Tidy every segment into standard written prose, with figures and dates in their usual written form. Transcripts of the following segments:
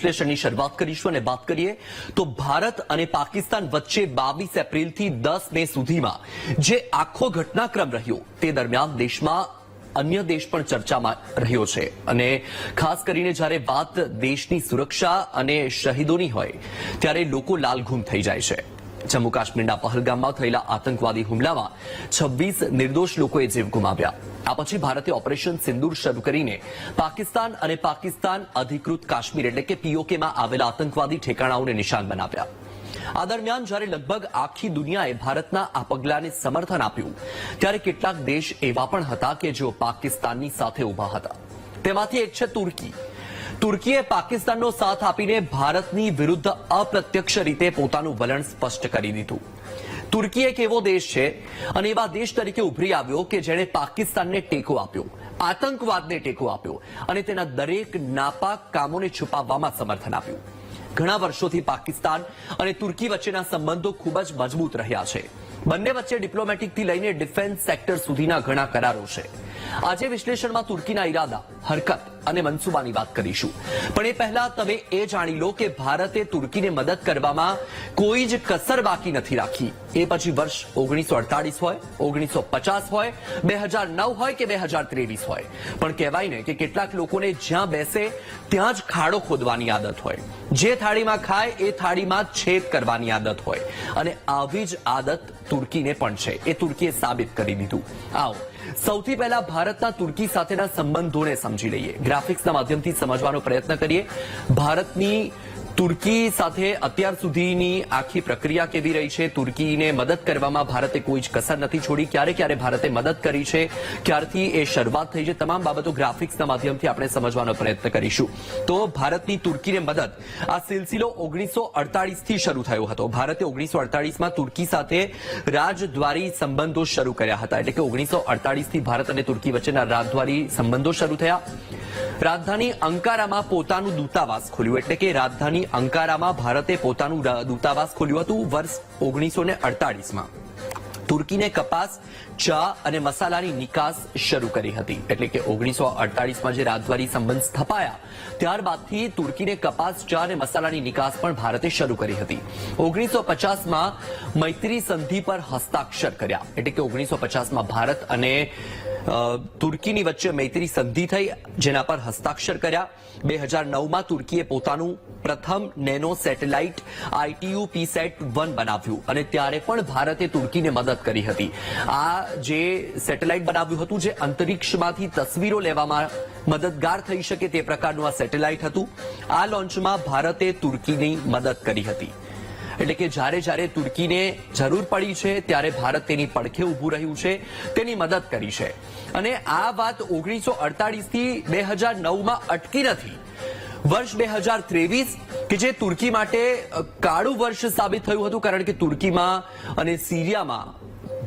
વિશ્લેષણની શરૂઆત કરીશું અને વાત કરીએ તો ભારત અને પાકિસ્તાન વચ્ચે 22 એપ્રિલથી 10 મે સુધીમાં જે આખો ઘટનાક્રમ રહ્યો તે દરમિયાન દેશમાં અન્ય દેશ પણ ચર્ચામાં રહ્યો છે અને ખાસ કરીને જ્યારે વાત દેશની સુરક્ષા અને શહીદોની હોય ત્યારે લોકો લાલઘૂમ થઈ જાય છે। જમ્મુ કાશ્મીરના પહલગામમાં થયેલા આતંકવાદી હુમલામાં 26 નિર્દોષ લોકોએ જીવ ગુમાવ્યા। આ પછી ભારતે ઓપરેશન સિંદૂર શરૂ કરીને પાકિસ્તાન અને પાકિસ્તાન અધિકૃત કાશ્મીર એટલે કે પીઓકેમાં આવેલા આતંકવાદી ઠેકાણાઓને નિશાન બનાવ્યા। આ દરમિયાન જ્યારે લગભગ આખી દુનિયાએ ભારતના આ પગલાને સમર્થન આપ્યું ત્યારે કેટલાક દેશ એવા પણ હતા કે જેઓ પાકિસ્તાનની સાથે ઉભા હતા। તેમાંથી એક છે તુર્કી। તુર્કીએ પાકિસ્તાનનો સાથ આપીને ભારતની વિરુદ્ધ અપ્રત્યક્ષ રીતે પોતાનું વલણ સ્પષ્ટ કરી દીધું। તુર્કી એક એવો દેશ છે અને એવા દેશ તરીકે ઉભરી આવ્યો કે જેણે પાકિસ્તાનને ટેકો આપ્યો, આતંકવાદને ટેકો આપ્યો અને તેના દરેક નાપાક કામોને છુપાવવામાં સમર્થન આપ્યું। ઘણા વર્ષોથી પાકિસ્તાન અને તુર્કી વચ્ચેના સંબંધો ખૂબ જ મજબૂત રહ્યા છે। બંને વચ્ચે ડિપ્લોમેટિકથી લઈને ડિફેન્સ સેક્ટર સુધીના ઘણા કરારો છે। આજે વિશ્લેષણમાં તુર્કીના ઈરાદા, હરકત અને મનસૂબાની વાત કરીશું, પણ એ પહેલા તમે એ જાણી લો કે ભારતે તુર્કીને મદદ કરવામાં કોઈ જ કસર બાકી નથી રાખી। એ પછી વર્ષ 1948 હોય, 1950 હોય, 2009 હોય કે 2023 હોય, પણ કહેવાય ને કે કેટલાક લોકોને જ્યાં બેસે ત્યાં જ ખાડો ખોદવાની આદત હોય, જે થાળીમાં ખાય એ થાળીમાં છેદ કરવાની આદત હોય અને આવી જ આદત તુર્કીને પણ છે। એ તુર્કીએ સાબિત કરી દીધું। આવો સૌથી પહેલા ભારતના તુર્કી સાથેના સંબંધોને સમજી લઈએ, ગ્રાફિક્સના માધ્યમથી સમજવાનો પ્રયત્ન કરીએ। ભારતની તુર્કી સાથે અત્યાર સુધીની આખી પ્રક્રિયા કેવી રહી છે, તુર્કીને મદદ કરવામાં ભારતે કોઈ જ કસર નથી છોડી, ક્યારે ક્યારે ભારતે મદદ કરી છે, ક્યારથી એ શરૂઆત થઈ છે, તમામ બાબતો ગ્રાફિક્સના માધ્યમથી આપણે સમજવાનો પ્રયત્ન કરીશું। તો ભારતની તુર્કીને મદદ આ સિલસિલો 1948 થી શરૂ થયો હતો। ભારતે 1948માં તુર્કી સાથે રાજદ્વારી સંબંધો શરૂ કર્યા હતા, એટલે કે 1948 થી ભારત અને તુર્કી વચ્ચેના રાજદ્વારી સંબંધો શરૂ થયા। રાજધાની અંકારામાં પોતાનું દૂતાવાસ ખોલ્યું, એટલે કે રાજધાની અંકારામાં ભારતે પોતાનું દૂતાવાસ ખોલ્યું હતું વર્ષ 1948માં। તુર્કીને કપાસ, ચા અને મસાલાની નિકાસ શરૂ કરી હતી, એટલે કે 1948માં જે રાજદ્વારી સંબંધ સ્થપાયા ત્યારબાદથી તુર્કીને કપાસ, ચા અને મસાલાની નિકાસ પણ ભારતે શરૂ કરી હતી। 1950માં મૈત્રી સંધિ પર હસ્તાક્ષર કર્યા, એટલે કે 1950માં ભારત અને તુર્કીની વચ્ચે મૈત્રી સંધિ થઈ જેના પર હસ્તાક્ષર કર્યા। 2009માં તુર્કીએ પોતાનું પ્રથમ નેનો સેટેલાઇટ ITU-PSAT-1 બનાવ્યું અને ત્યારે પણ ભારતે તુર્કીને મદદ કરી હતી। આ જે સેટેલાઇટ બનાવ્યું હતું જે અંતરિક્ષમાંથી તસવીરો લેવામાં મદદગાર થઈ શકે તે પ્રકારનું આ સેટેલાઇટ હતું। આ લોન્ચમાં ભારતે તુર્કીની મદદ કરી હતી, એટલે કે જ્યારે જ્યારે તુર્કીને જરૂર પડી છે ત્યારે ભારત તેની પડખે ઊભું રહ્યું છે, તેની મદદ કરી છે। અને આ વાત 1948 થી 2009માં અટકી નથી। વર્ષ 2023 કે જે તુર્કી માટે કાળું વર્ષ સાબિત થયું હતું, કારણ કે તુર્કીમાં અને સિરિયામાં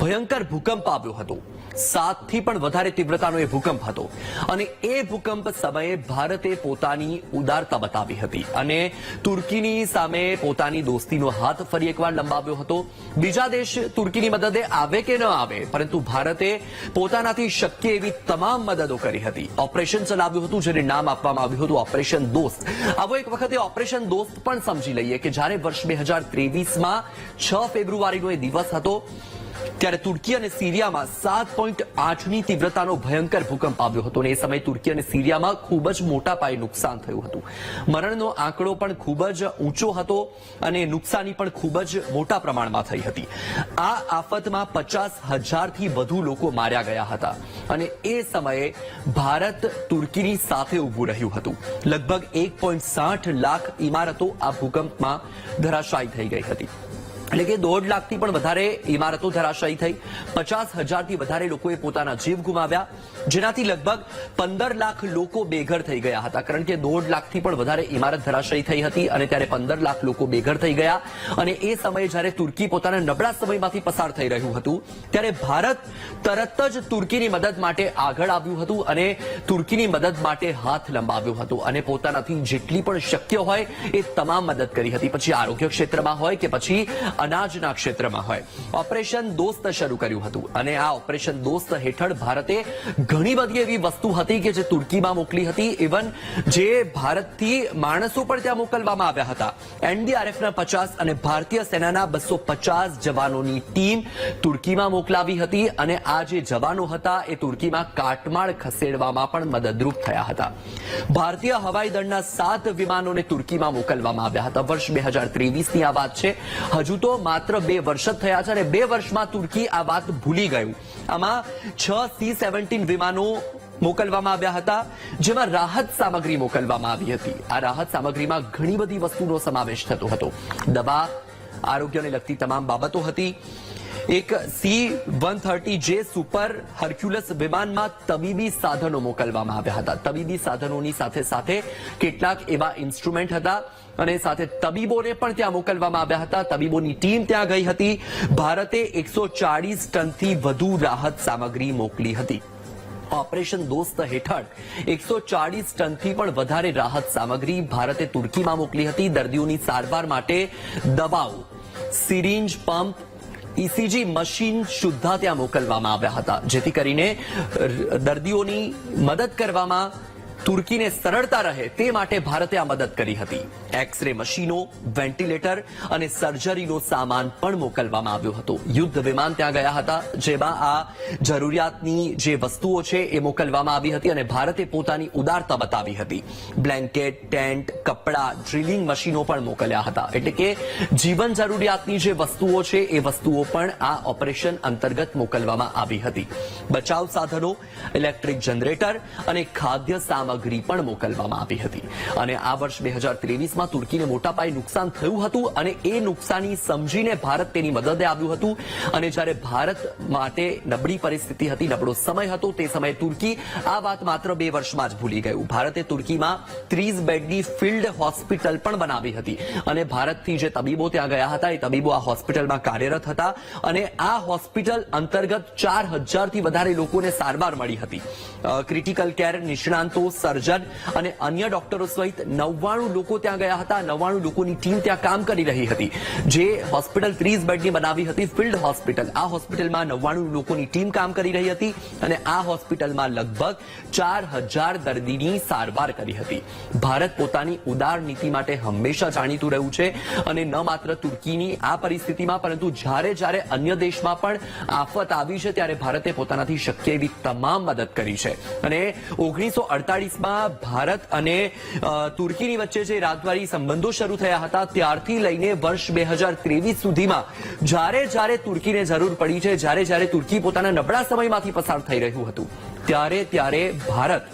ભયંકર ભૂકંપ આવ્યો હતો। 7 થી પણ વધારે તીવ્રતાનો એ ભૂકંપ હતો અને એ ભૂકંપ સમયે ભારતે પોતાની ઉદારતા બતાવી હતી અને તુર્કીની સામે પોતાની દોસ્તીનો હાથ ફરી એકવાર લંબાવ્યો હતો। બીજા દેશ તુર્કીની મદદે આવે કે ન આવે, પરંતુ ભારતે પોતાનાથી શક્ય એવી તમામ મદદો કરી હતી। ઓપરેશન ચલાવ્યું હતું જેને નામ આપવામાં આવ્યું હતું ઓપરેશન દોસ્ત। આવો એક વખતે ઓપરેશન દોસ્ત પણ સમજી લઈએ કે જ્યારે વર્ષ 2023માં 6 ફેબ્રુઆરીનો એ દિવસ હતો ત્યારે તુર્કી અને સિરિયામાં 7.8ની તીવ્રતાનો ભયંકર ભૂકંપ આવ્યો હતો અને એ સમયે તુર્કી અને સિરિયામાં ખૂબ જ મોટા પાયે નુકસાન થયું હતું। મરણનો આંકડો પણ ખૂબ જ ઊંચો હતો અને નુકસાની પણ ખૂબ જ મોટા પ્રમાણમાં થઈ હતી। આ આફતમાં 50,000થી વધુ લોકો માર્યા ગયા હતા અને એ સમયે ભારત તુર્કીની સાથે ઊભું રહ્યું હતું। લગભગ 1.60 લાખ ઇમારતો આ ભૂકંપમાં ધરાશાયી થઈ ગઈ હતી, એટલે કે 1.5 લાખથી પણ વધારે ઇમારતો ધરાશાયી થઈ। 50,000થી વધારે લોકોએ પોતાના જીવ ગુમાવ્યા, જેનાથી લગભગ 15 લાખ લોકો બેઘર થઈ ગયા હતા, કારણ કે 1.5 લાખથી પણ વધારે ઇમારત ધરાશાયી થઈ હતી અને ત્યારે 15 લાખ લોકો બેઘર થઈ ગયા। અને એ સમયે જ્યારે તુર્કી પોતાના નબળા સમયમાંથી પસાર થઈ રહ્યું હતું ત્યારે ભારત તરત જ તુર્કીની મદદ માટે આગળ આવ્યું હતું અને તુર્કીની મદદ માટે હાથ લંબાવ્યો હતો અને પોતાનાથી જેટલી પણ શક્ય હોય એ તમામ મદદ કરી હતી। પછી આરોગ્ય ક્ષેત્રમાં હોય કે પછી અનાજના ક્ષેત્રમાં હોય. ઓપરેશન દોસ્ત શરૂ કર્યું હતું અને આ ઓપરેશન દોસ્ત હેઠળ ભારતે ઘણી બધી એવી વસ્તુ હતી કે જે તુર્કીમાં મોકલી હતી. ઇવન જે ભારતથી માણસો પણ ત્યાં મોકલવામાં આવ્યા હતા. એનડીઆરએફના 50 અને ભારતીય સેનાના 250 જવાનોની ટીમ તુર્કીમાં મોકલાવી હતી અને આ જે જવાનો હતા એ તુર્કીમાં કાટમાળ ખસેડવામાં પણ મદદરૂપ થયા હતા. ભારતીય હવાઈ દળના 7 વિમાનોને તુર્કીમાં મોકલવામાં આવ્યા હતા. વર્ષ 2023ની આ વાત છે. હજુ તો માત્ર 2 વર્ષ જ થયા છે અને 2 વર્ષમાં તુર્કી આ વાત ભૂલી ગયું. આમાં 6 C-17 વિમાનો મોકલવામાં આવ્યા હતા, જેમાં રાહત સામગ્રી મોકલવામાં આવી હતી. આ રાહત સામગ્રીમાં ઘણી બધી વસ્તુનો સમાવેશ થતો હતો. દવા, આરોગ્યને લગતી તમામ બાબતો હતી. એક C-130J સુપર હર્ક્યુલસ વિમાનમાં તબીબી સાધનો મોકલવામાં આવ્યા હતા. તબીબી સાધનોની સાથે સાથે કેટલાક એવા ઇન્સ્ટ્રુમેન્ટ હતા અને સાથે તબીબોને પણ ત્યાં મોકલવામાં આવ્યા હતા. તબીબોની ટીમ ત્યાં ગઈ હતી. ભારતે 140 ટનથી વધુ રાહત સામગ્રી મોકલી હતી. ઓપરેશન દોસ્ત હેઠળ 140 ટનથી પણ વધારે રાહત સામગ્રી ભારતે તુર્કીમાં મોકલી હતી. દર્દીઓની સારવાર માટે દવાઓ, સિરિંજ, પંપ, ઇસીજી મશીન સુદ્ધા ત્યાં મોકલવામાં આવ્યા હતા, જેથી કરીને દર્દીઓની મદદ કરવામાં તુર્કીને સરળતા રહે તે માટે ભારતે આ મદદ કરી હતી. એક્સ-રે મશીનો, વેન્ટિલેટર અને સર્જરીનો સામાન પણ મોકલવામાં આવ્યો હતો. યુદ્ધ વિમાન ત્યાં ગયા હતા, જેમાં આ જરૂરિયાતની જે વસ્તુઓ છે એ મોકલવામાં આવી હતી અને ભારતે પોતાની ઉદારતા બતાવી હતી. બ્લેન્કેટ, ટેન્ટ, કપડા, ડ્રિલિંગ મશીનો પણ મોકલ્યા હતા. એટલે કે જીવન જરૂરિયાતની જે વસ્તુઓ છે એ વસ્તુઓ પણ આ ઓપરેશન અંતર્ગત મોકલવામાં આવી હતી. બચાવ સાધનો, ઇલેક્ટ્રિક જનરેટર અને ખાદ્ય સામગ્રી પણ મોકલવામાં આવી હતી. અને આ વર્ષ 2023માં તુર્કીને મોટા પાયે નુકસાન થયું હતું અને એ નુકસાની સમજીને ભારત તેની મદદે આવ્યું હતું. અને જ્યારે ભારત માટે નબળી પરિસ્થિતિ હતી, નબળો સમય હતો, તે સમયે તુર્કી આ વાત માત્ર 2 વર્ષમાં જ ભૂલી ગયું. ભારતે તુર્કીમાં 30 બેડની ફિલ્ડ હોસ્પિટલ પણ બનાવી હતી અને ભારતથી જે તબીબો ત્યાં ગયા હતા એ તબીબો આ હોસ્પિટલમાં કાર્યરત હતા અને આ હોસ્પિટલ અંતર્ગત 4000થી વધારે લોકોને સારવાર મળી હતી. ક્રિટિકલ કેર નિષ્ણાંતો, સર્જન અને અન્ય ડોક્ટરો સહિત 99 લોકો ત્યાં ગયા હતા. 99 લોકોની ટીમ ત્યાં કામ કરી રહી હતી. જે હોસ્પિટલ 30 બેડની બનાવી હતી, ફિલ્ડ હોસ્પિટલ, આ હોસ્પિટલમાં 99 લોકોની ટીમ કામ કરી રહી હતી અને આ હોસ્પિટલમાં લગભગ 4000 દર્દીની સારવાર કરી હતી. ભારત પોતાની ઉદાર નીતિ માટે હંમેશા જાણીતું રહ્યું છે અને ન માત્ર તુર્કીની આ પરિસ્થિતિમાં પરંતુ જ્યારે અન્ય દેશમાં પણ આફત આવી છે ત્યારે ભારતે પોતાનાથી શક્ય એવી તમામ મદદ કરી છે. અને 1948માં ભારત અને તુર્કીની વચ્ચે જે રાજદ્વારી સંબંધો શરૂ થયા હતા ત્યારથી લઈને વર્ષ 2023 સુધીમાં જ્યારે તુર્કીને જરૂર પડી છે, જ્યારે તુર્કી પોતાના નબળા સમયમાંથી પસાર થઈ રહ્યું હતું, ત્યારે ભારત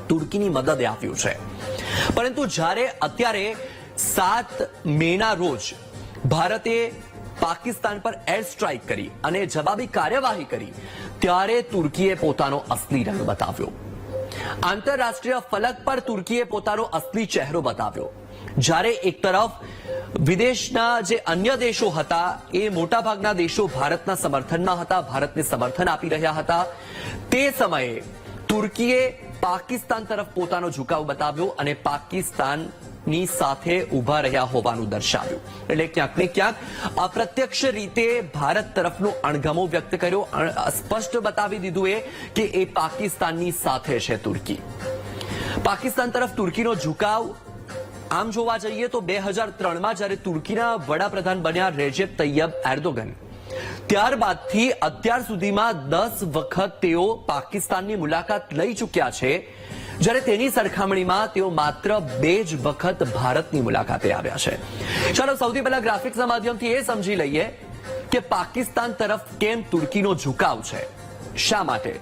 તુર્કીની મદદે આવ્યું છે. પરંતુ જ્યારે અત્યારે 7 મેના રોજ ભારતે પાકિસ્તાન પર એર સ્ટ્રાઇક કરી અને જવાબી કાર્યવાહી કરી ત્યારે તુર્કીએ પોતાનો અસલી રંગ બતાવ્યો. આંતરરાષ્ટ્રીય ફલક પર તુર્કીએ પોતાનો અસલી ચહેરો બતાવ્યો. જ્યારે એક તરફ વિદેશના જે અન્ય દેશો હતા એ મોટાભાગના દેશો ભારતના સમર્થનમાં હતા, ભારતને સમર્થન આપી રહ્યા હતા, તે સમયે તુર્કીએ પાકિસ્તાન તરફ પોતાનો ઝુકાવ બતાવ્યો અને પાકિસ્તાનની સાથે ઉભા રહ્યા હોવાનું દર્શાવ્યું. એટલે ક્યાંક ને ક્યાંક અપ્રત્યક્ષ રીતે ભારત તરફનો અણગમો વ્યક્ત કર્યો, સ્પષ્ટ બતાવી દીધું કે એ પાકિસ્તાનની સાથે છે તુર્કી. પાકિસ્તાન તરફ તુર્કીનો ઝુકાવ આમ જોવા જઈએ તો 2003માં જ્યારે તુર્કીના વડાપ્રધાન બન્યા રેજેપ તૈયબ એર્દોગન, ત્યારબાદથી અત્યાર સુધીમાં 10 વખત તેઓ પાકિસ્તાનની મુલાકાત લઈ ચૂક્યા છે, જ્યારે તેની સરખામણીમાં તેઓ માત્ર 2 જ વખત ભારતની મુલાકાતે આવ્યા છે. ચાલો સૌથી પહેલા ગ્રાફિક્સના માધ્યમથી એ સમજી લઈએ કે પાકિસ્તાન તરફ કેમ તુર્કીનો ઝુકાવ છે, શા માટે.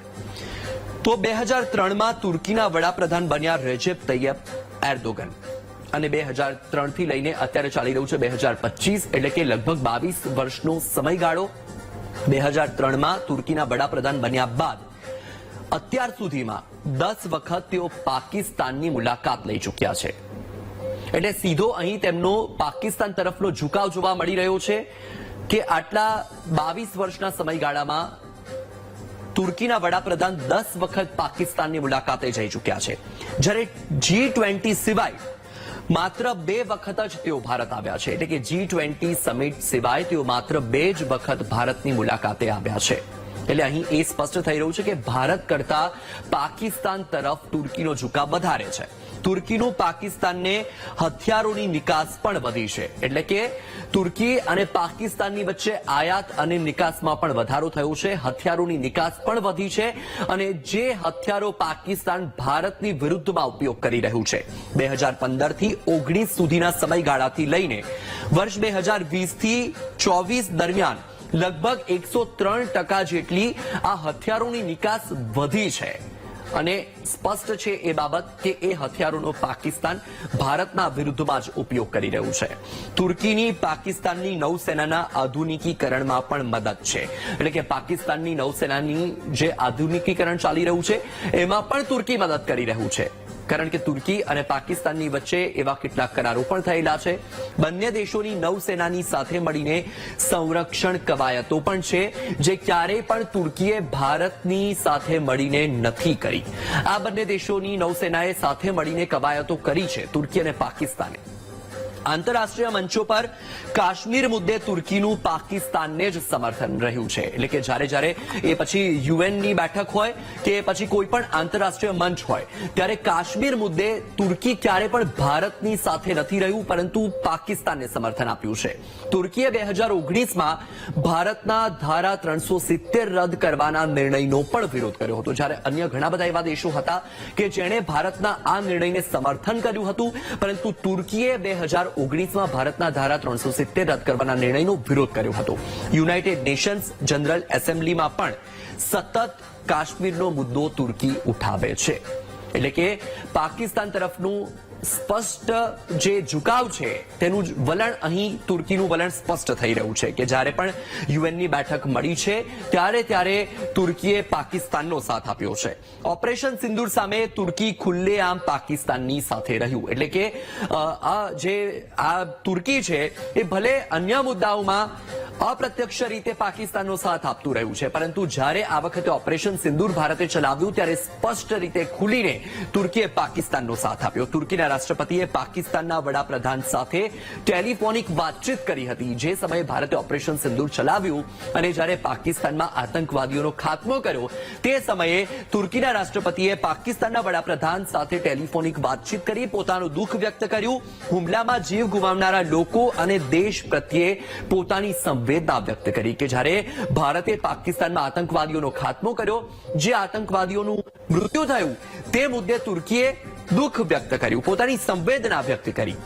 તો 2003માં તુર્કીના વડાપ્રધાન બન્યા રેજેપ તૈયબ એર્દોગન અને 2003થી લઈને અત્યારે ચાલી રહ્યું છે 2025, એટલે કે લગભગ 22 વર્ષનો સમયગાળો. 2003માં તુર્કીના વડાપ્રધાન બન્યા બાદ અત્યાર સુધીમાં 10 વખત તેઓ પાકિસ્તાનની મુલાકાત લઈ ચૂક્યા છે. એટલે સીધો અહીં તેમનો પાકિસ્તાન તરફનો ઝુકાવ જોવા મળી રહ્યો છે કે આટલા 22 વર્ષના સમયગાળામાં તુર્કીના વડાપ્રધાન 10 વખત પાકિસ્તાનની મુલાકાતે જઈ ચૂક્યા છે. જ્યારે G20 સિવાય માત્ર 2 વખત જ તેઓ ભારત આવ્યા છે, એટલે કે G20 સમિટ સિવાય તેઓ માત્ર 2 જ વખત ભારતની મુલાકાતે આવ્યા છે. એટલે અહીં એ સ્પષ્ટ થઈ રહ્યું છે કે ભારત કરતા પાકિસ્તાન તરફ તુર્કીનો ઝુકાવ વધારે છે. તુર્કીનું પાકિસ્તાનને હથિયારોની નિકાસ પણ વધી છે, એટલે કે તુર્કી અને પાકિસ્તાનની વચ્ચે આયાત અને નિકાસમાં પણ વધારો થયો છે. હથિયારોની નિકાસ પણ વધી છે અને જે હથિયારો પાકિસ્તાન ભારતની વિરુદ્ધમાં ઉપયોગ કરી રહ્યું છે 2015 થી 19 સુધીના સમયગાળાથી લઈને વર્ષ 2020 થી 24 દરમિયાન લગભગ 103% જેટલી આ હથિયારોની નિકાસ વધી છે. અને સ્પષ્ટ છે એ બાબત કે એ હથિયારોનો પાકિસ્તાન ભારતના વિરુદ્ધમાં જ ઉપયોગ કરી રહ્યું છે. તુર્કીની પાકિસ્તાનની નૌસેનાના આધુનિકીકરણમાં પણ મદદ છે, એટલે કે પાકિસ્તાનની નૌસેનાની જે આધુનિકીકરણ ચાલી રહ્યું છે એમાં પણ તુર્કી મદદ કરી રહ્યું છે, કારણ કે તુર્કી અને પાકિસ્તાનની વચ્ચે એવા કેટલાક કરારો પણ થયેલા છે. બંને દેશોની નૌસેનાની સાથે મળીને સંરક્ષણ કવાયતો પણ છે, જે ક્યારેય પણ તુર્કીએ ભારતની સાથે મળીને નથી કરી. આ બંને દેશોની નૌસેનાએ સાથે મળીને કવાયતો કરી છે, તુર્કી અને પાકિસ્તાને. આંતરરાષ્ટ્રીય મંચો પર કાશ્મીર મુદ્દે તુર્કીનું પાકિસ્તાનને જ સમર્થન રહ્યું છે, એટલે કે જ્યારે એ પછી યુએનની બેઠક હોય કે પછી કોઈ પણ આંતરરાષ્ટ્રીય મંચ હોય ત્યારે કાશ્મીર મુદ્દે તુર્કી ક્યારે પણ ભારતની સાથે નથી રહ્યું, પરંતુ પાકિસ્તાનને સમર્થન આપ્યું છે. તુર્કીએ 2019માં ભારતના ધારા 370 રદ કરવાના નિર્ણયનો પણ વિરોધ કર્યો હતો, જ્યારે અન્ય ઘણા બધા એવા દેશો હતા કે જેણે ભારતના આ નિર્ણયને સમર્થન કર્યું હતું, પરંતુ તુર્કીએ 2019માં ભારતના ધારા 370 રદ કરવાના નિર્ણયનો વિરોધ કર્યો હતો. યુનાઇટેડ નેશન્સ જનરલ એસેમ્બલીમાં પણ સતત કાશ્મીરનો મુદ્દો તુર્કી ઉઠાવે છે, એટલે કે પાકિસ્તાન તરફનું સ્પષ્ટ જે ઝુકાવ છે તેનું વલણ અહીં તુર્કીનું વલણ સ્પષ્ટ થઈ રહ્યું છે કે જ્યારે પણ યુએનની બેઠક મળી છે ત્યારે તુર્કીએ પાકિસ્તાનનો સાથ આપ્યો છે. ઓપરેશન સિંદૂર સામે તુર્કી ખુલ્લેઆમ પાકિસ્તાનની સાથે રહ્યું, એટલે કે આ તુર્કી છે એ ભલે અન્ય મુદ્દાઓમાં અપ્રત્યક્ષ રીતે પાકિસ્તાનનો સાથ આપતું રહ્યું છે, પરંતુ જ્યારે આ વખતે ઓપરેશન સિંદૂર ભારતે ચલાવ્યું ત્યારે સ્પષ્ટ રીતે ખુલીને તુર્કીએ પાકિસ્તાનનો સાથ આપ્યો. તુર્કીના રાષ્ટ્રપતિએ પાકિસ્તાનના વડાપ્રધાન સાથે ટેલિફોનિક વાતચીત કરી હતી જે સમયે ભારતે ઓપરેશન સિંદૂર ચલાવ્યું અને જ્યારે પાકિસ્તાનમાં આતંકવાદીઓનો ખાત્મો કર્યો તે સમયે તુર્કીના રાષ્ટ્રપતિએ પાકિસ્તાનના વડાપ્રધાન સાથે ટેલિફોનિક વાતચીત કરી પોતાનું દુઃખ વ્યક્ત કર્યું. હુમલામાં જીવ ગુમાવનારા લોકો અને દેશ પ્રત્યે પોતાની સંવેદના વ્યક્ત કરી કે જ્યારે ભારતે પાકિસ્તાનમાં આતંકવાદીઓનો ખાત્મો કર્યો, જે આતંકવાદીઓનું મૃત્યુ થયું તે મુદ્દે તુર્કીએ દુઃખ વ્યક્ત કર્યું, પોતાની સંવેદના વ્યક્ત કરી.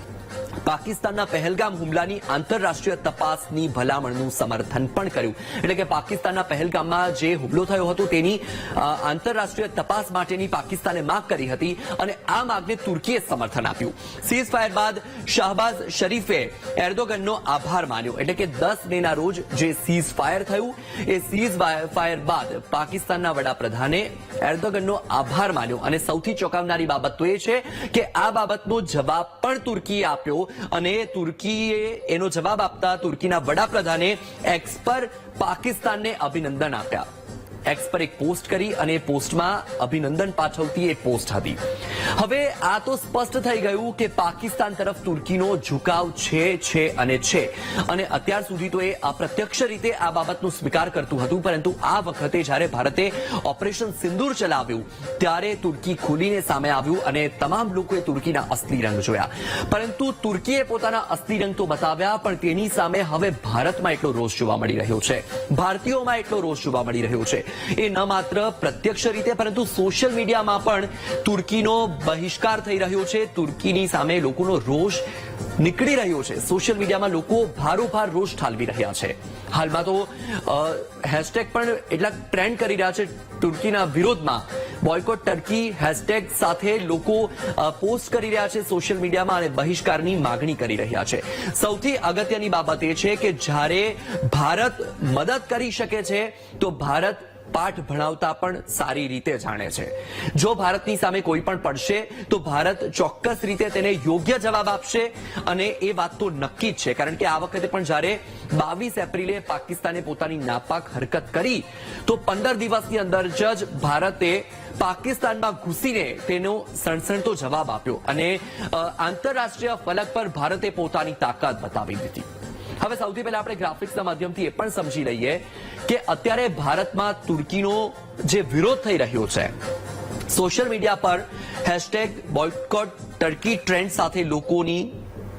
પાકિસ્તાનના પહેલગામ હુમલાની આંતરરાષ્ટ્રીય તપાસની ભલામણનું સમર્થન પણ કર્યું, એટલે કે પાકિસ્તાનના પહેલગામમાં જે હુમલો થયો હતો તેની આંતરરાષ્ટ્રીય તપાસ માટેની પાકિસ્તાને માંગ કરી હતી અને આ માંગને તુર્કીએ સમર્થન આપ્યું. સીઝ ફાયર બાદ શાહબાઝ શરીફે એર્દોગનનો આભાર માન્યો, એટલે કે 10 મેના રોજ જે સીઝ ફાયર થયું એ સીઝ ફાયર બાદ પાકિસ્તાનના વડાપ્રધાને એર્દોગનનો આભાર માન્યો અને સૌથી ચોંકાવનારી બાબત તો એ છે કે આ બાબતનો જવાબ પણ તુર્કીએ આપ્યો અને તુર્કીએ એનો જવાબ આપતા તુર્કીના વડાપ્રધાને એક્સ પર પાકિસ્તાનને અભિનંદન આપ્યા. એક્સ પર એક પોસ્ટ કરી અને પોસ્ટમાં અભિનંદન પાછળથી એ પોસ્ટ હતી. હવે આ તો સ્પષ્ટ થઈ ગયું કે પાકિસ્તાન તરફ તુર્કીનો ઝુકાવ છે અને અત્યાર સુધી તો એ અપ્રત્યક્ષ રીતે આ બાબતનો સ્વીકાર કરતું હતું, પરંતુ આ વખતે જ્યારે ભારતે ઓપરેશન સિંદૂર ચલાવ્યું ત્યારે તુર્કી ખુલીને સામે આવ્યું અને તમામ લોકોએ તુર્કીના અસલી રંગ જોયા. પરંતુ તુર્કીએ પોતાના અસલી રંગ તો બતાવ્યા, પણ તેની સામે હવે ભારતમાં એટલો રોષ જોવા મળી રહ્યો છે, ભારતીયોમાં એટલો રોષ જોવા મળી રહ્યો છે. એ ન માત્ર પ્રત્યક્ષ રીતે પરંતુ સોશિયલ મીડિયામાં પણ તુર્કીનો બહિષ્કાર થઈ રહ્યો છે, તુર્કીની સામે લોકોનો રોષ નીકળી રહ્યો છે. સોશિયલ મીડિયામાં લોકો ભારોભાર રોષ ઠાલવી રહ્યા છે. હાલમાં તો હેશટેગ પણ એટલા ટ્રેન્ડ કરી રહ્યા છે તુર્કીના વિરોધમાં. બોયકોટ ટર્કી હેશટેગ સાથે લોકો પોસ્ટ કરી રહ્યા છે સોશિયલ મીડિયામાં અને બહિષ્કારની માગણી કરી રહ્યા છે. સૌથી અગત્યની બાબત એ છે કે જ્યારે ભારત મદદ કરી શકે છે તો ભારત પાઠ ભણાવતા પણ સારી રીતે જાણે છે. જો ભારતની સામે કોઈ પણ પડશે તો ભારત ચોક્કસ રીતે તેને યોગ્ય જવાબ આપશે અને એ વાત તો નક્કી જ છે, કારણ કે આ વખતે પણ જ્યારે 22 એપ્રિલે પાકિસ્તાને પોતાની નાપાક હરકત કરી તો 15 દિવસની અંદર જ ભારતે પાકિસ્તાનમાં ઘૂસીને તેનો સણસણતો જવાબ આપ્યો અને આંતરરાષ્ટ્રીય ફલક પર ભારતે પોતાની તાકાત બતાવી દીધી. હવે સૌથી પહેલા આપણે ગ્રાફિક્સના માધ્યમથી એ પણ સમજી લઈએ કે અત્યારે ભારતમાં તુર્કીનો જે વિરોધ થઈ રહ્યો છે, સોશિયલ મીડિયા પર #બોયકોટ ટર્કી ટ્રેન્ડ સાથે લોકોની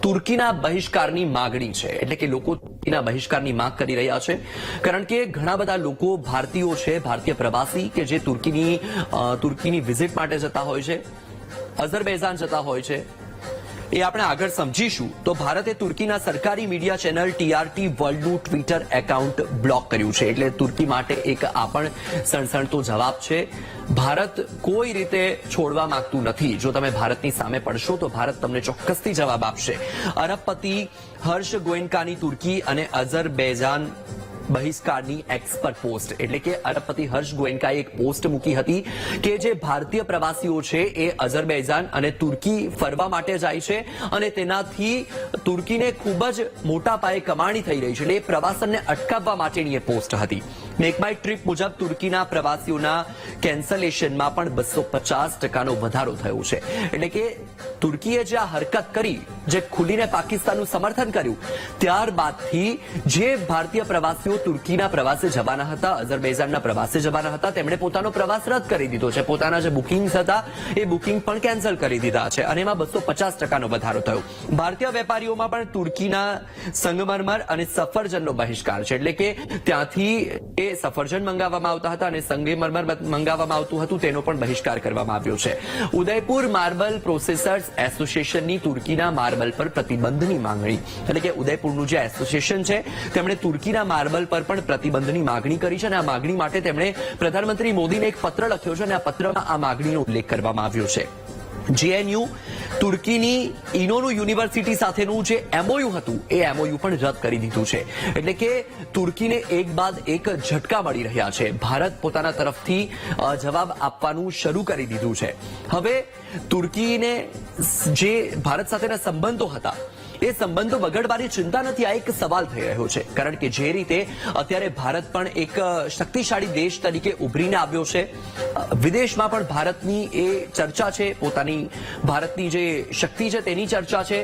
તુર્કીના બહિષ્કારની માગણી છે. એટલે કે લોકો તુર્કીના બહિષ્કારની માંગ કરી રહ્યા છે, કારણ કે ઘણા બધા લોકો ભારતીયો છે, ભારતીય પ્રવાસી કે જે તુર્કીની વિઝિટ માટે જતા હોય છે, અઝરબૈજાન જતા હોય છે, એ આપણે આગળ સમજીશું. તો ભારતે તુર્કીના સરકારી મીડિયા ચેનલ TRT વર્લ્ડનું ટ્વિટર એકાઉન્ટ બ્લોક કર્યું છે. એટલે તુર્કી માટે એક આ પણ સણસણતો જવાબ છે. ભારત કોઈ રીતે છોડવા માંગતું નથી. જો તમે ભારતની સામે પડશો તો ભારત તમને ચોક્કસથી જવાબ આપશે. અરબપતિ હર્ષ ગોયન્કાની તુર્કી અને અઝરબૈજાન બહિષ્કારની એક્સપર્ટ પોસ્ટ. એટલે કે અરબપતિ હર્ષ ગોયન્કાએ એક પોસ્ટ મૂકી હતી કે જે ભારતીય પ્રવાસીઓ છે એ અઝરબૈજાન અને તુર્કી ફરવા માટે જાય છે અને તેનાથી તુર્કીને ખૂબ જ મોટા પાયે કમાણી થઈ રહી છે. એટલે એ પ્રવાસનને અટકાવવા માટેની એ પોસ્ટ હતી. મેક માય ટ્રીપ મુજબ તુર્કીના પ્રવાસીઓના કેન્સલેશનમાં પણ 250% વધારો થયો છે. એટલે કે તુર્કીએ જે આ હરકત કરી, જે ખુલીને પાકિસ્તાનનું સમર્થન કર્યું, ત્યારબાદથી જે ભારતીય પ્રવાસીઓ તુર્કીના પ્રવાસે જવાના હતા, અઝરબૈજાનના પ્રવાસે જવાના હતા, તેમણે પોતાનો પ્રવાસ રદ કરી દીધો છે. પોતાના જે બુકિંગ્સ હતા એ બુકિંગ પણ કેન્સલ કરી દીધા છે અને એમાં 250% વધારો થયો. ભારતીય વેપારીઓમાં પણ તુર્કીના સંગમરમર અને સફરજનનો બહિષ્કાર છે. એટલે કે ત્યાંથી એ સફરજન મંગાવવામાં આવતા હતા અને સંગમરમર મંગાવવામાં આવતું હતું, તેનો પણ બહિષ્કાર કરવામાં આવ્યો છે. ઉદયપુર માર્બલ પ્રોસેસર્સ એસોસિએશનની તુર્કીના માર્બલ પર પ્રતિબંધની માંગણી. એટલે કે ઉદયપુરનું જે એસોસિએશન છે તેમણે તુર્કીના માર્બલ પર પણ પ્રતિબંધની માંગણી કરી છે અને આ માંગણી માટે તેમણે પ્રધાનમંત્રી મોદીને એક પત્ર લખ્યો છે અને આ પત્રમાં આ માંગણીનો ઉલ્લેખ કરવામાં આવ્યો છે. JNU તુર્કીની ઇનોનુ યુનિવર્સિટી સાથેનું જે MOU હતું એ MOU પણ રદ કરી દીધું છે. એટલે કે તુર્કીને એક બાદ એક ઝટકા મળી રહ્યા છે. ભારત પોતાના તરફથી જવાબ આપવાનું શરૂ કરી દીધું છે. હવે તુર્કીને જે ભારત સાથેના સંબંધો હતા એ સંબંધો બગડવાની ચિંતા નથી, આ એક સવાલ થઈ રહ્યો છે. કારણ કે જે રીતે અત્યારે ભારત પણ એક શક્તિશાળી દેશ તરીકે ઉભરીને આવ્યો છે, વિદેશમાં પણ ભારતની એ ચર્ચા છે, પોતાની ભારતની જે શક્તિ છે તેની ચર્ચા છે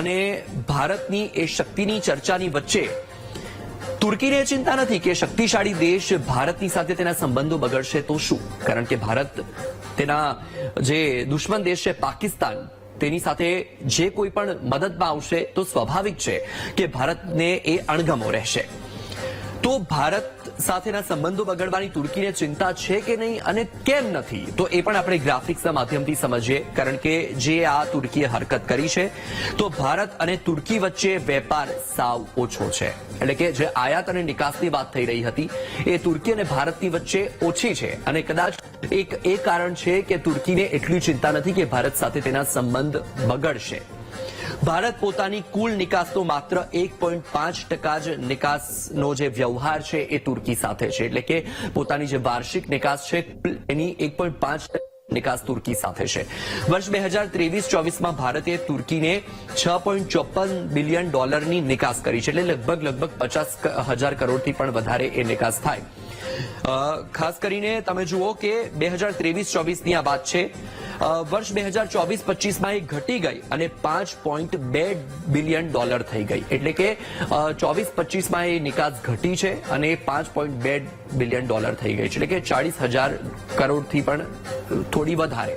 અને ભારતની એ શક્તિની ચર્ચાની વચ્ચે તુર્કીને ચિંતા નથી કે શક્તિશાળી દેશ ભારતની સાથે તેના સંબંધો બગડશે તો શું, કારણ કે ભારત તેના જે દુશ્મન દેશ છે પાકિસ્તાન, તેની સાથે જે કોઈ પણ મદદમાં આવશે તો સ્વાભાવિક છે કે ભારતને એ અણગમો રહેશે. તો ભારત સાથેના સંબંધો બગડવાની તુર્કીને ચિંતા છે કે નહીં અને કેમ નથી, તો એ પણ આપણે ગ્રાફિક્સના માધ્યમથી સમજીએ. કારણ કે જે આ તુર્કીએ હરકત કરી છે તો ભારત અને તુર્કી વચ્ચે વેપાર સાવ ઓછો છે. એટલે કે જે આયાત અને નિકાસની વાત થઈ રહી હતી એ તુર્કી અને ભારતની વચ્ચે ઓછી છે અને કદાચ એક એ કારણ છે કે તુર્કીને એટલી ચિંતા નથી કે ભારત સાથે તેના સંબંધ બગડશે. ભારત પોતાની કુલ નિકાસનો માત્ર 1.5% જ નિકાસનો જે વ્યવહાર છે એ તુર્કી સાથે છે. એટલે કે પોતાની જે વાર્ષિક નિકાસ છે એની 1.5% નિકાસ તુર્કી સાથે છે. વર્ષ 2023-24માં ભારતે તુર્કીને $6.54 બિલિયન નિકાસ કરી છે. એટલે લગભગ 50,000 કરોડથી પણ વધારે એ નિકાસ થાય. ખાસ કરીને તમે જુઓ કે 2023-24ની આ વાત છે. વર્ષ 2024-25માં એ ઘટી ગઈ અને $5.2 બિલિયન થઈ ગઈ. એટલે કે 24-25માં એ નિકાસ ઘટી છે અને $5.2 બિલિયન થઈ ગઈ છે. એટલે કે 40,000 કરોડથી પણ થોડી વધારે.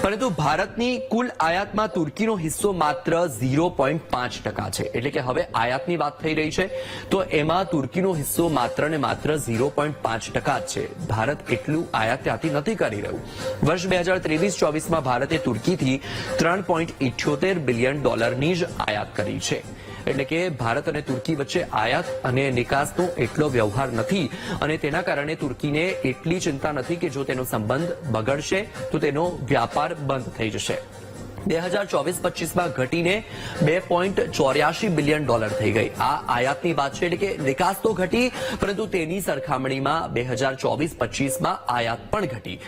પરંતુ ભારતની કુલ આયાતમાં તુર્કીનો હિસ્સો માત્ર 0.5% છે. એટલે કે હવે આયાતની વાત થઈ રહી છે તો એમાં તુર્કીનો હિસ્સો માત્ર ને માત્ર 0.5% જ છે. ભારત એટલું આયાત ત્યાંથી નથી કરી રહ્યું. વર્ષ 2023-24માં ભારતે તુર્કીથી $3.78 બિલિયન જ આયાત કરી છે. એટલે કે ભારત અને તુર્કી વચ્ચે આયાત અને નિકાસનો એટલો વ્યવહાર નથી અને તેના કારણે તુર્કીને એટલી ચિંતા નથી કે જો તેનો સંબંધ બગડશે તો તેનો વ્યાપાર બંધ થઈ જશે. 2024-25માં ઘટીને $2.84 બિલિયન થઈ ગઈ. આ આયાતની વાત છે, એટલે કે નિકાસ તો ઘટી, પરંતુ તેની સરખામણીમાં 2024-25માં આયાત પણ ઘટી,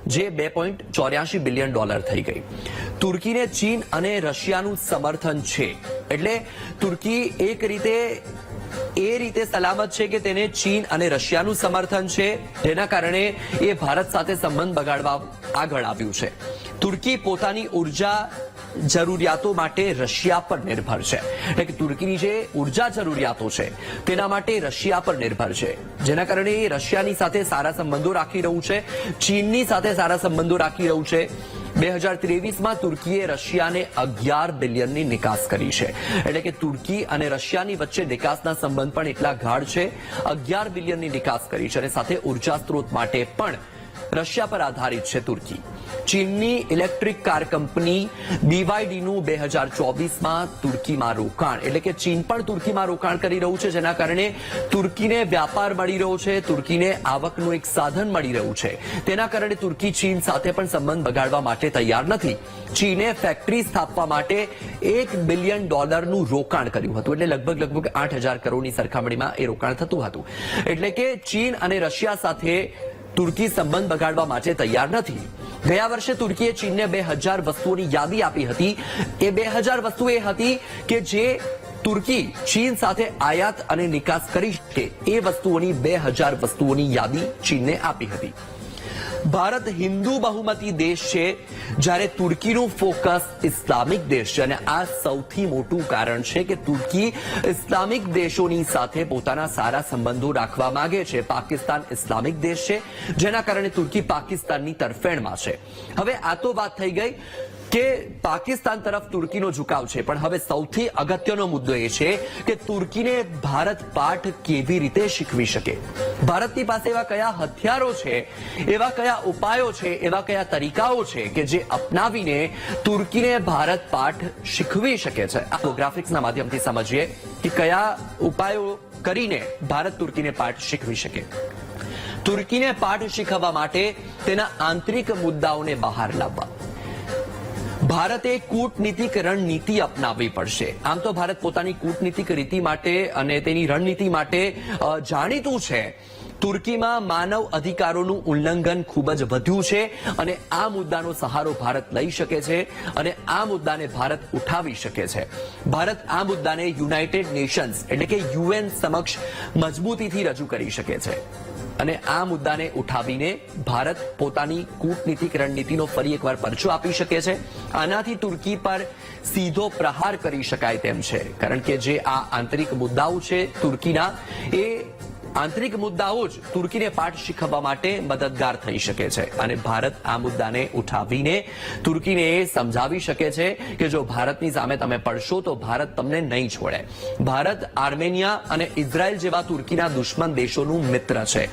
જે $2.84 બિલિયન થઈ ગઈ. તુર્કીને ચીન અને રશિયાનું સમર્થન છે, એટલે તુર્કી એક રીતે સલામત છે કે તેને ચીન અને રશિયાનું સમર્થન છે, જેના કારણે એ ભારત સાથે સંબંધ બગાડવા આગળ આવ્યું છે. તુર્કી પોતાની ઉર્જા જરૂરિયાતો માટે રશિયા પર નિર્ભર છે, એટલે કે તુર્કીની જે ઉર્જા જરૂરિયાતો છે તેના માટે રશિયા પર નિર્ભર છે, જેના કારણે એ રશિયાની સાથે સારા સંબંધો રાખી રહ્યું છે, ચીનની સાથે સારા સંબંધો રાખી રહ્યું છે. 2023માં તુર્કીએ રશિયાને 11 બિલિયનની નિકાસ કરી છે, એટલે કે તુર્કી અને રશિયાની વચ્ચે નિકાસના સંબંધ પણ એટલા ગાઢ છે. 11 બિલિયનની નિકાસ કરી છે, અને સાથે ઉર્જા સ્ત્રોત માટે પણ રશિયા પર આધારિત છે તુર્કી. ચીનની ઇલેક્ટ્રિક કાર કંપની BYDનું 2024માં તુર્કીમાં રોકાણ, એટલે કે ચીન પણ તુર્કીમાં રોકાણ કરી રહ્યું છે, જેના કારણે તુર્કીને વ્યાપાર મળી રહ્યો છે, તુર્કીને આવકનું એક સાધન મળી રહ્યું છે. તેના કારણે તુર્કી ચીન સાથે પણ સંબંધ બગાડવા માટે તૈયાર નથી. ચીને ફેક્ટરી સ્થાપવા માટે $1 બિલિયન રોકાણ કર્યું હતું, એટલે લગભગ 8,000 કરોડની સરખામણીમાં એ રોકાણ થતું હતું. એટલે કે ચીન અને રશિયા સાથે તુર્કી સંબંધ બગાડવા માટે તૈયાર નથી. ગયા વર્ષે તુર્કીએ ચીનને 2000 વસ્તુઓની યાદી આપી હતી. એ 2000 વસ્તુ એ હતી કે જે તુર્કી ચીન સાથે આયાત અને નિકાસ કરી શકે, એ વસ્તુઓની 2000 વસ્તુઓની યાદી ચીનને આપી હતી. ભારત હિન્દુ બહુમતી દેશ છે, જ્યારે તુર્કીનું ફોકસ ઇસ્લામિક દેશ છે, અને આ સૌથી મોટું કારણ છે કે તુર્કી ઇસ્લામિક દેશોની સાથે પોતાના સારા સંબંધો રાખવા માંગે છે. પાકિસ્તાન ઇસ્લામિક દેશ છે, જેના કારણે તુર્કી પાકિસ્તાનની તરફેણમાં છે. હવે આ તો વાત થઈ ગઈ કે પાકિસ્તાન તરફ તુર્કીનો ઝુકાવ છે, પણ હવે સૌથી અગત્યનો મુદ્દો એ છે કે તુર્કીને ભારત પાઠ કેવી રીતે શીખવી શકે. ભારતની પાસે એવા કયા હથિયારો છે, એવા કયા ઉપાયો છે, એવા કયા તરીકાઓ છે કે જે અપનાવીને તુર્કીને ભારત પાઠ શીખવી શકે છે. આ ગ્રાફિક્સના માધ્યમથી સમજીએ કે કયા ઉપાયો કરીને ભારત તુર્કીને પાઠ શીખવી શકે. તુર્કીને પાઠ શીખવવા માટે તેના આંતરિક મુદ્દાઓને બહાર લાવવા ભારતે કૂટનીતિક રણનીતિ અપનાવવી પડશે. આમ તો ભારત પોતાની કૂટનીતિક રીતિ માટે અને તેની રણનીતિ માટે જાણીતું છે. તુર્કીમાં માનવ અધિકારોનું ઉલ્લંઘન ખૂબ જ વધ્યું છે, અને આ મુદ્દાનો સહારો ભારત લઈ શકે છે, અને આ મુદ્દાને ભારત ઉઠાવી શકે છે. ભારત આ મુદ્દાને યુનાઇટેડ નેશન્સ, એટલે કે UN સમક્ષ મજબૂતીથી રજૂ કરી શકે છે, અને આ મુદ્દાને ઉઠાવીને ભારત પોતાની કૂટનીતિક રણનીતિનો ફરી એકવાર પરચો આપી શકે છે. આનાથી તુર્કી પર સીધો પ્રહાર કરી શકાય તેમ છે, કારણ કે જે આ આંતરિક મુદ્દાઓ છે તુર્કીના, એ આંતરિક મુદ્દાઓ જ તુર્કીને પાઠ શીખવવા માટે મદદગાર થઈ શકે છે. અને ભારત આ મુદ્દાને ઉઠાવીને તુર્કીને એ સમજાવી શકે છે કે જો ભારતની સામે તમે પડશો તો ભારત તમને નહીં છોડે. ભારત આર્મેનિયા અને ઇઝરાયલ જેવા તુર્કીના દુશ્મન દેશોનું મિત્ર છે.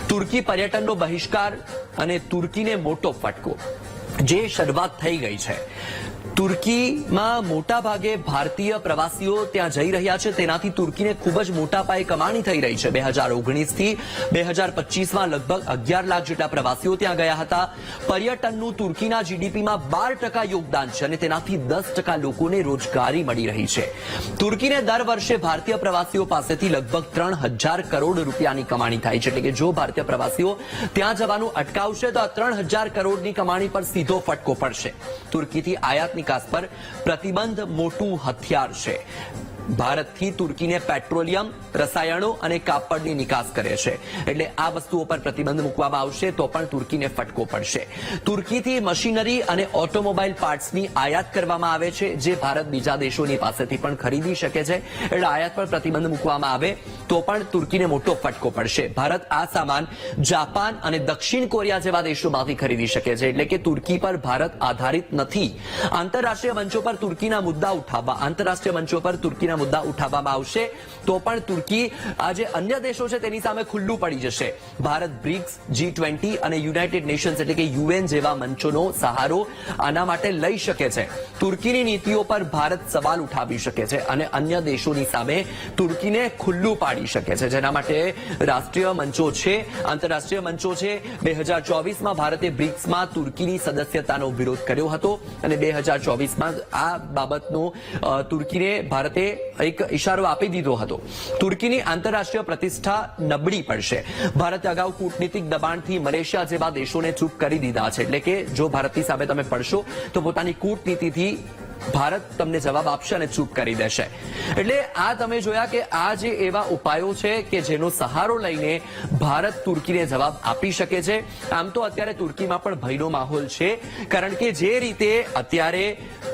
તુર્કી પર્યટનનો બહિષ્કાર અને તુર્કીને મોટો ફટકો, જે શરૂઆત થઈ ગઈ છે. તુર્કીમાં મોટા ભાગે ભારતીય પ્રવાસીઓ ત્યાં જઈ રહ્યા છે, તેનાથી તુર્કીને ખૂબ જ મોટા પાયે કમાણી થઈ રહી છે. 2019થી 2025માં લગભગ 11 લાખ જેટલા પ્રવાસીઓ ત્યાં ગયા હતા. પર્યટનનું તુર્કીના જીડીપીમાં 12% યોગદાન છે, અને તેનાથી 10% લોકોને રોજગારી મળી રહી છે. તુર્કીને દર વર્ષે ભારતીય પ્રવાસીઓ પાસેથી લગભગ 3000 કરોડ રૂપિયાની કમાણી થાય છે, એટલે કે જો ભારતીય પ્રવાસીઓ ત્યાં જવાનું અટકાવશે તો આ 3000 કરોડની કમાણી પર સીધો ફટકો પડશે. તુર્કીથી આયાત નિકાસ પર પ્રતિબંધ મોટું હથિયાર છે. ભારતથી તુર્કીને પેટ્રોલિયમ, રસાયણો અને કાપડની નિકાસ કરે છે, એટલે આ વસ્તુઓ પર પ્રતિબંધ મૂકવામાં આવશે તો પણ તુર્કીને ફટકો પડશે. તુર્કીથી મશીનરી અને ઓટોમોબાઈલ પાર્ટ્સની આયાત કરવામાં આવે છે, જે ભારત બીજા દેશોની પાસેથી પણ ખરીદી શકે છે, એટલે આયાત પર પ્રતિબંધ મૂકવામાં આવે તો પણ તુર્કીને મોટો ફટકો પડશે. ભારત આ સામાન જાપાન અને દક્ષિણ કોરિયા જેવા દેશોમાંથી ખરીદી શકે છે, એટલે કે તુર્કી પર ભારત આધારિત નથી. આંતરરાષ્ટ્રીય મંચો પર તુર્કીના મુદ્દા ઉઠાવવા, આંતરરાષ્ટ્રીય મંચો પર તુર્કીના મુદ્દા ઉઠાવવામાં આવશે તો પણ તુર્કી આ જે અન્ય દેશો છે તેની સામે ખુલ્લું પડી જશે. ભારત બ્રિક્સ, G20 અને યુનાઇટેડ નેશન્સ એટલે કે UN જેવા મંચોનો સહારો આના માટે લઈ શકે છે. તુર્કીની નીતિઓ પર ભારત સવાલ ઉઠાવી શકે છે અને અન્ય દેશોની સામે તુર્કીને ખુલ્લું પાડી શકે છે, જેના માટે રાષ્ટ્રીય મંચો છે, આંતરરાષ્ટ્રીય મંચો છે. 2024માં ભારતે બ્રિક્સમાં તુર્કીની સદસ્યતાનો વિરોધ કર્યો હતો અને 2024માં આ બાબતનો તુર્કીને ભારતે એક ઇશારો આપી દીધો હતો. તુર્કીની આંતરરાષ્ટ્રીય પ્રતિષ્ઠા નબળી પડશે. ભારતે અગાઉ કૂટનીતિક દબાણથી મલેશિયા જેવા દેશોને ચૂપ કરી દીધા છે, એટલે કે જો ભારતની સામે તમે પડશો તો પોતાની કૂટનીતિથી ભારત તમને જવાબ આપશે અને ચૂપ કરી દેશે. એટલે આ તમે જોયા કે આ જે એવા ઉપાયો છે કે જેનો સહારો લઈને ભારત તુર્કીને જવાબ આપી શકે છે. આમ તો અત્યારે તુર્કીમાં પણ ભયનો માહોલ છે, કારણ કે જે રીતે અત્યારે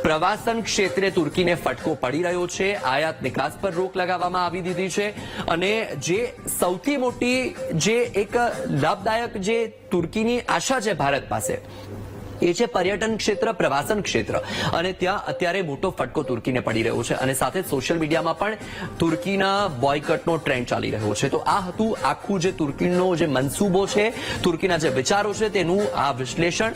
પ્રવાસન ક્ષેત્રે તુર્કીને ફટકો પડી રહ્યો છે, આયાત નિકાસ પર રોક લગાવવામાં આવી દીધી છે અને જે સૌથી મોટી જે એક લાભદાયક જે તુર્કીની આશા છે ભારત પાસે એ છે પર્યટન ક્ષેત્ર, પ્રવાસન ક્ષેત્ર, અને ત્યાં અત્યારે મોટો ફટકો તુર્કીને પડી રહ્યો છે અને સાથે સોશિયલ મીડિયામાં પણ તુર્કીના બોયકટનો ટ્રેન્ડ ચાલી રહ્યો છે. તો આ હતું આખું જે તુર્કીનો જે મનસૂબો છે, તુર્કીના જે વિચારો છે તેનું આ વિશ્લેષણ.